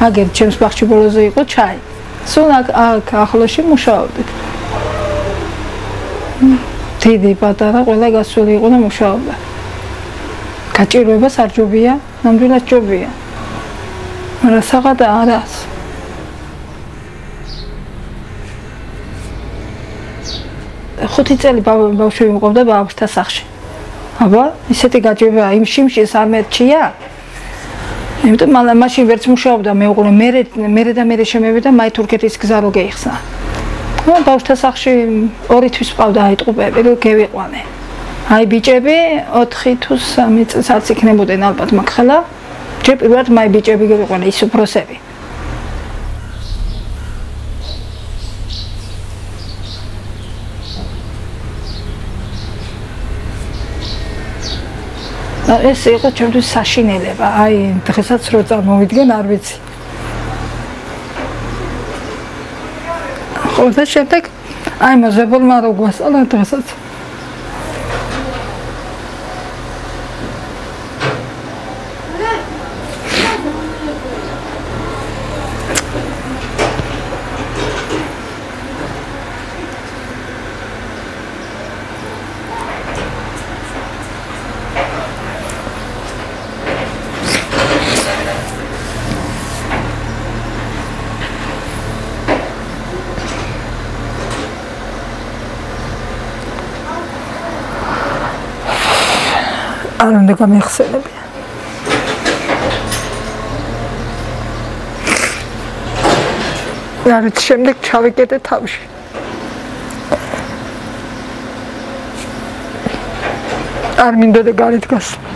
აგერ ჩემს ბაღში ბოლოზე იყო ჩაი. სულ აქ ახლოში მუშაობდით. დიდი პატარა ყველა გასული იყო და მუშაობდა. გაჭირვება სარჯობია, ნამდვილად ჯობია. მაგრამ საღადა არას. ხუთი წელი ბავშვი მყოფდა ბავშვთა სახლში. აბა, ისეთი გაჭირვება იმ შიმშილს არ მერჩია? იმიტომ მაშინ ვერც მუშაობდა მეუღლე მე შემევიდა მაი თურქეთის გზა რო გეიხსნა. ბავშვთა სახლში 2 თვის ყავდა აიტყუპები რომ გევიყვანე. აი ბიჭები 4 თუ 3 წელს იქნებოდნენ ალბათ მაგ ხელა. ჯერ პირველად მაი ბიჭები გევიყვანე ის უფროსები. ეს იყო ჩემთვის საშინელება, აი დღესაც რო წარმოვიდგენ არ ვიცი. ხო და შემდეგ აი მოზებულმა რო გვასწავლა დღესაც. არ უნდა გამიხსენებია. რა შემდეგ ჩავიკეტე თავში. არ მინდა და გარეთ გასვლა.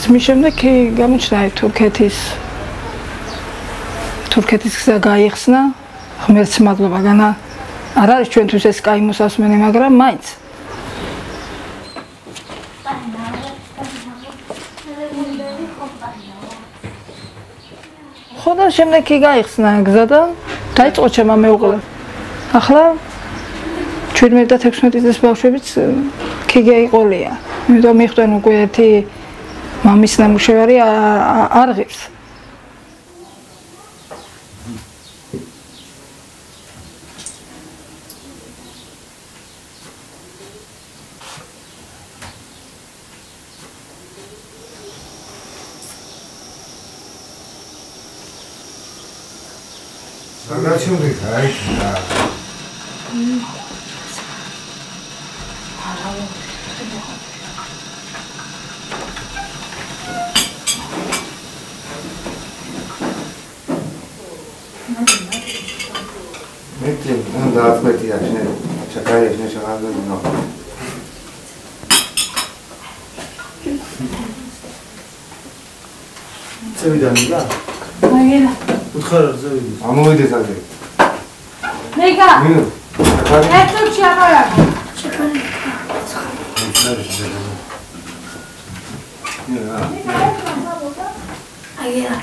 მის შემდეგ გამოჩნდა თურქეთის თურქეთის გზა გაიხსნა. ღმერთს მადლობა, განა არ არის ჩვენთვის ეს კაი მოსასმენი, მაგრამ მაინც. ხო და შემდეგ კი გაიხსნა გზა და დაიწყო ჩემმა მეუღლე. ახლა 17 და 16 წლის ბავშვებიც კი გაიყოლია. იმიტომ მიხვდნენ უკვე ერთი მამის ნამუშევარი არ ღირს. Agachumi kaita. Metti, non da aspetti a ce ne saranno no. Sevdaniga. Magera. Utkharar sevdi. Amovides ade. Mega. Minu. Erto chiamara. Agera.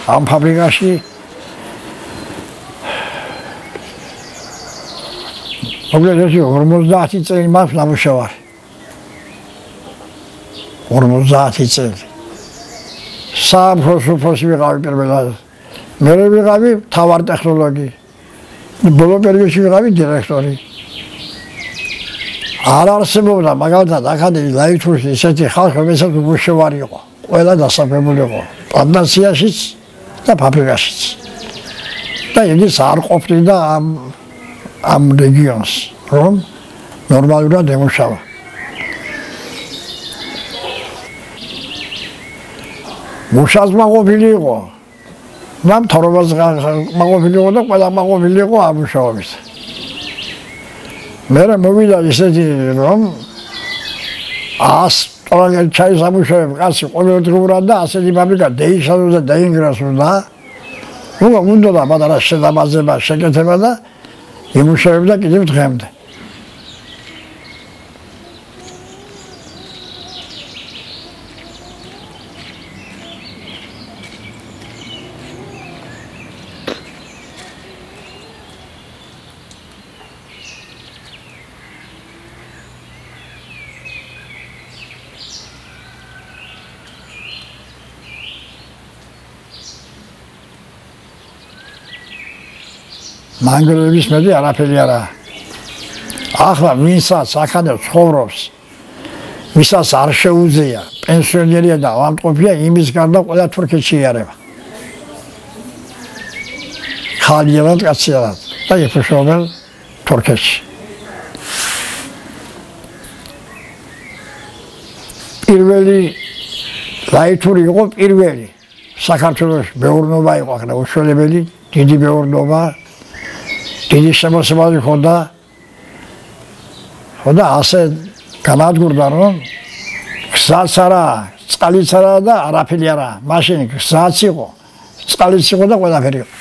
ამ ფაბრიკაში მოგლეცი 50 წელი მაქვს ნამუშევარი 50 წელი სამხოსუფოში ვიყავი პირველად მე ვიყავი თავარ ტექნოლოგი ბოლო პერიოდში ვიყავი დირექტორი არ არსებობდა მაგალითად აქადემი ლაითურში ისეთი ხალხი რომელსაც მუშევარი იყო ყველა დასაქმებული იყო პლანტაციაშიც და ფაბრიკაშიც და იმის არ ყოფნიდა ამ რეგიონს რომ ნორმალურად ემუშავა მუშაზმა ყოფილი იყო და მთავრობას მაყოფილი იყო და ყველა მაყოფილი იყო ამ მუშაობით მე მოვიდა ისეთი რომ 100 ტოლაგელ ჩაის ამუშავებ კაცი ყოველდღურად და ასეთი ფაბრიკა დაიშალოს და დაინგრასოს და უნდა პატარა შედამაზება შეკეთება და იმუშავებდა კიდევ დღემდე მანგრეების მეტი არაფერი არა. ახლა ვინსაც აქამდე ცხოვრობს, ვისაც არ შეუძლია, პენსიონერია და ავადმყოფია, იმის გარდა ყველა თურქეთში იარება. ხალხიად, კაციად და ეფშობენ თურქეთში. პირველი ლაითური იყო პირველი. საქართველოს მეურნეობა იყო ახლა უშველებელი, დიდი მეურნეობა. დიდი შემოსავალი ხოდა ასე განადგურდა რომ გზაც არა, წყალიც არა და არაფერი არა. მაშინ გზაც იყო, წყალიც იყო და ყველაფერი იყო.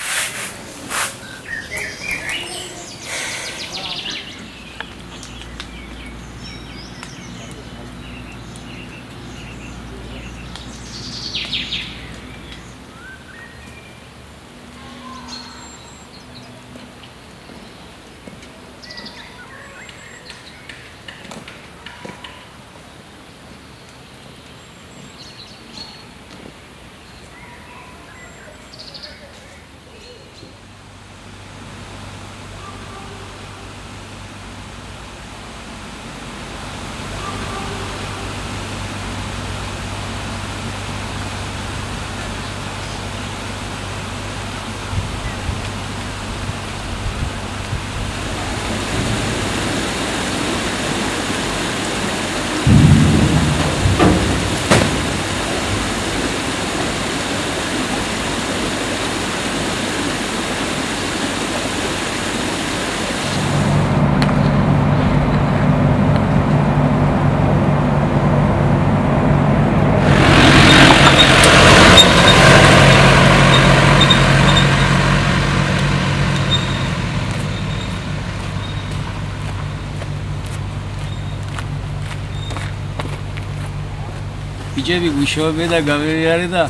ბიჭები გუშოვებე და გამერიარე და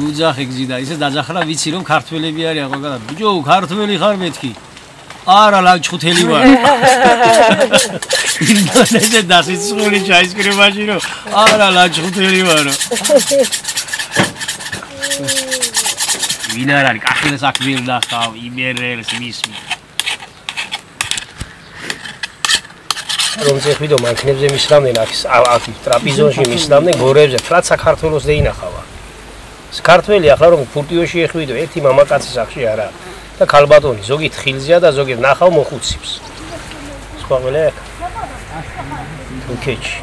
უძახი გზიდა ისე დაძახლა ვიცი რომ ქართველები არიან ყველგან ბიჭო ქართველი ხარ მეთქი არა ლანჩხუთელი ვარ ინდონეზია დასიცხული ჩაისკრებაში რომ არა ლანჩხუთელი ვარო ვინ არ არის კახილეს აქ მილდა ხავ იმერელს მისმი რომ ზეხვიდო მანქნებზე მისლამდნენ აქ ტრაპიზონში მისლამდნენ გორებზე რაც საქართველოს დაინახავა საქართველი ახლა რომ ფურტიოში ეხვიდო ერთი მამაკაცის სახში არა და ქალბატონი ზოგი თხილზეა და ზოგი ნახავ მოხუცებს სხვა ყველა თურქეთში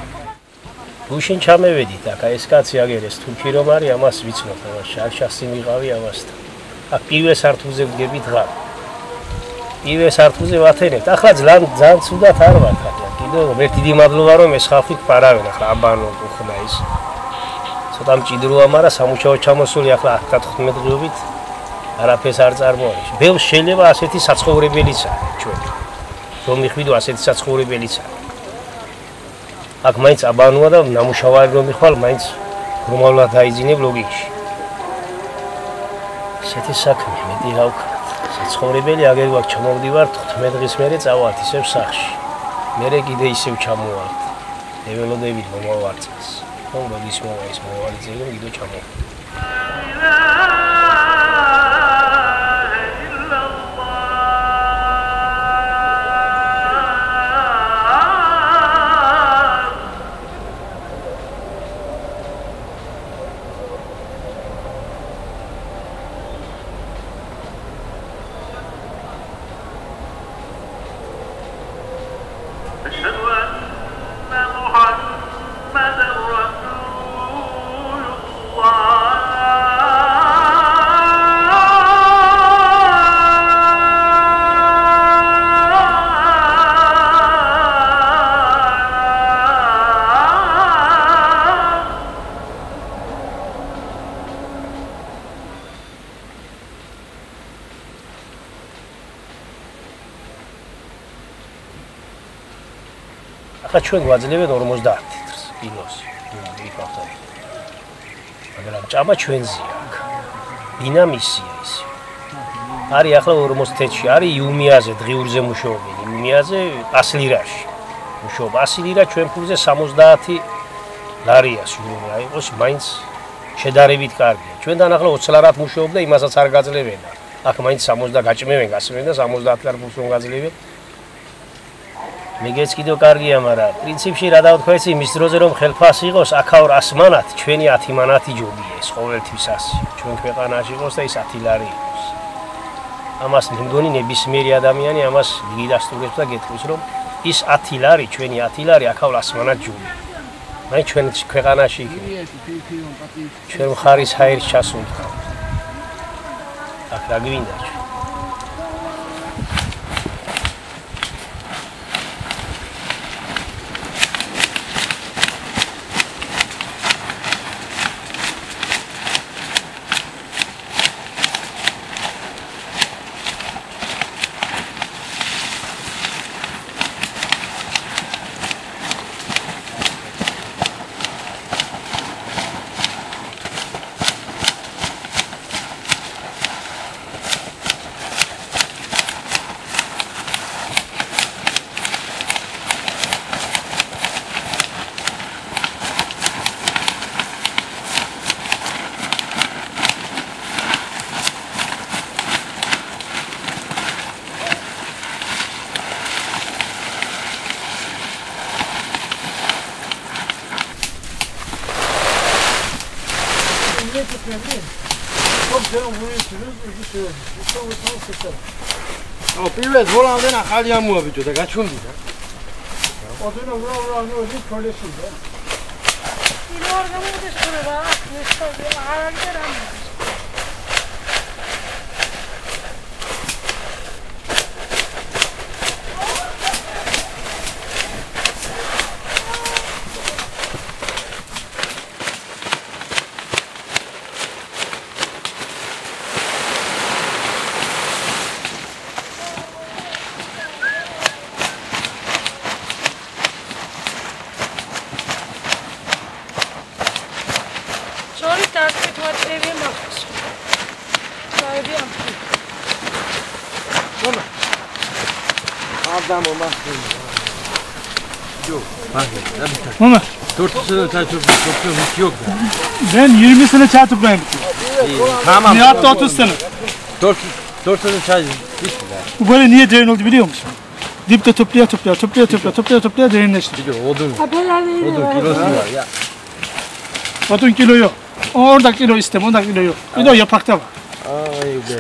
გუშინ ჩამევედით აქ ეს კაცი აგერეს თურქი რომ არის ამას ვიცნობ შარშასი მიყავი ამასთან აქ პირველ სართულზე ვდგებით ღარ პირველ სართულზე ვათენებთ ახლა ძალიან ცუდად არ ვარ კიდევ ერთი დიდი მადლობა რომ ეს ხალხი პარავენ ახლა აბანო უხდა ის ცოტა მჭიდროა მაგრამ სამუშაო ჩამოსული ახლა 15 დღეობით არაფერს არ წარმოაჩენს ბევრს შეიძლება ასეთი საცხოვრებელიც არის ჩვენ რომ მიხვიდო ასეთი საცხოვრებელიც არის აქ მაინც აბანოა და ნამუშევარი რომ მიხვალ მაინც რომაულად დაიძინებ ლოგიკში ესეთი საქმე მეტი რა ვქნათ. საცხოვრებელი აგერ გვაქვს ჩამოვდივარ 15 დღის მერე წავალთ ისევ სახში. მერე კიდე ისევ ჩამოვართ. ველოდებით მომავარწეს. რომ როდის მოვა ის მოვალი ძილი კიდე ჩამოვართ. ახლა ჩვენ გვაძლევენ 50 თეთრს კილოს. მიფავთობ. მაგრამ ჭამა ჩვენზეა აქ. ბინა მისია ის. არის ახლა 40 თეთრში, არის იუმიაზე დღიურზე მუშაობენ. იუმიაზე 100 ლირაში. მუშაობ 100 ლირა ჩვენ ფულზე 70 ლარია სულ რა იყოს, მაინც შედარებით კარგია. ჩვენთან ახლა 20 ლარად მუშაობ და იმასაც არ გაძლევენ. აქ მაინც 60 გაჭმევენ, გასმევენ და 70 ლარ ფულს რომ გაძლევენ. მეგეც კიდევ კარგია, მაგრამ პრინციპში რა დავთქვა იცი, მის დროზე რომ ხელფასი იყოს, აქაო 100 მანათ, ჩვენი 10 მანათი ჯობია ეს ყოველთვის 100. ჩვენ ქვეყანაში იყოს და ის 10 ლარი იყოს. ამას მე მგონი ნებისმიერი ადამიანი ამას გიდასტურებს და გეტყვის, რომ ის 10 ლარი, ჩვენი 10 ლარი აქაო 100 მანათ ჯობია. მაინც ჩვენ ქვეყანაში იქნება. ჩვენ მხარის ჰაერს ჩასუნთქავთ. აქ რა გვინდა ჩვენ? პირველ ბოლომდე ახალი ამოაბიჯო და გაჩუნდიდა. ოდენა რა ის ქოლესია. ინო არ გამოდის ხურება, ეს არ არის რამე. Mama. 4 sene çalışıyorum hiç yok. Ben 20 sene çay toplayayım. Tamam. Ne yaptı 30 sene? 4 sene çay hiç Bu böyle niye derin oldu biliyor musun? Dipte toplaya derinleşti. Odun kilosu var ya. Odun kilo yok. Orada kilo istem, onda kilo yok. Bir de o yaprakta var. Ay be ya.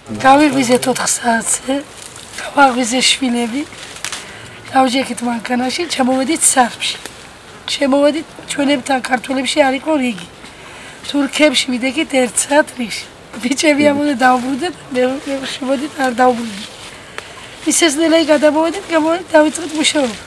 გავიღვიძეთ 4 საათზე, გავაღვიძე შვილები. დავჯექით მანქანაში, ჩამოვედით სახლში. შემოვედით ჩვენებთან ქართველებში არ იყო რიგი. თურქებში ვიდექით 1 საათ რიგში. ბიჭები ამოდე დავბრუნდეთ, მე შემოდით არ დავბრუნდით. ისესნელაი გადამოვედით, დავიწყეთ მუშაობა.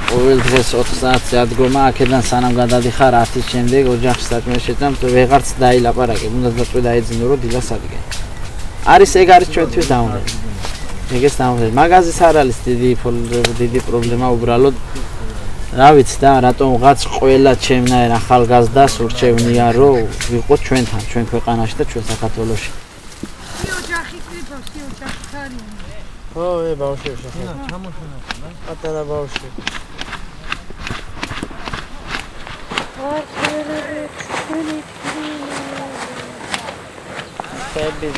ყოველ დღეს 4 საათზე ადგომა აქედან სანამ გადადიხარ 10-ის შემდეგ ოჯახში საქმე შეჭამ ვეღარც დაილაპარაკე უნდა დაწვე დაეძინო რომ დილას ადგენ არის ეგ არის ჩვენთვის დაუნები ეგეც დაუნები მაგაზის არ არის დიდი პრობლემა უბრალოდ რა ვიცი და რატომ ვღაც ყველა ჩემნაირ ახალგაზრდას ურჩევნია რომ ვიყოთ ჩვენთან ჩვენ ქვეყანაში და ჩვენ საქართველოში ოჯახი ყიდავს ოჯახი ხარია ო ბავშვები ჩამოშონა პატარა ბავშვები Baby,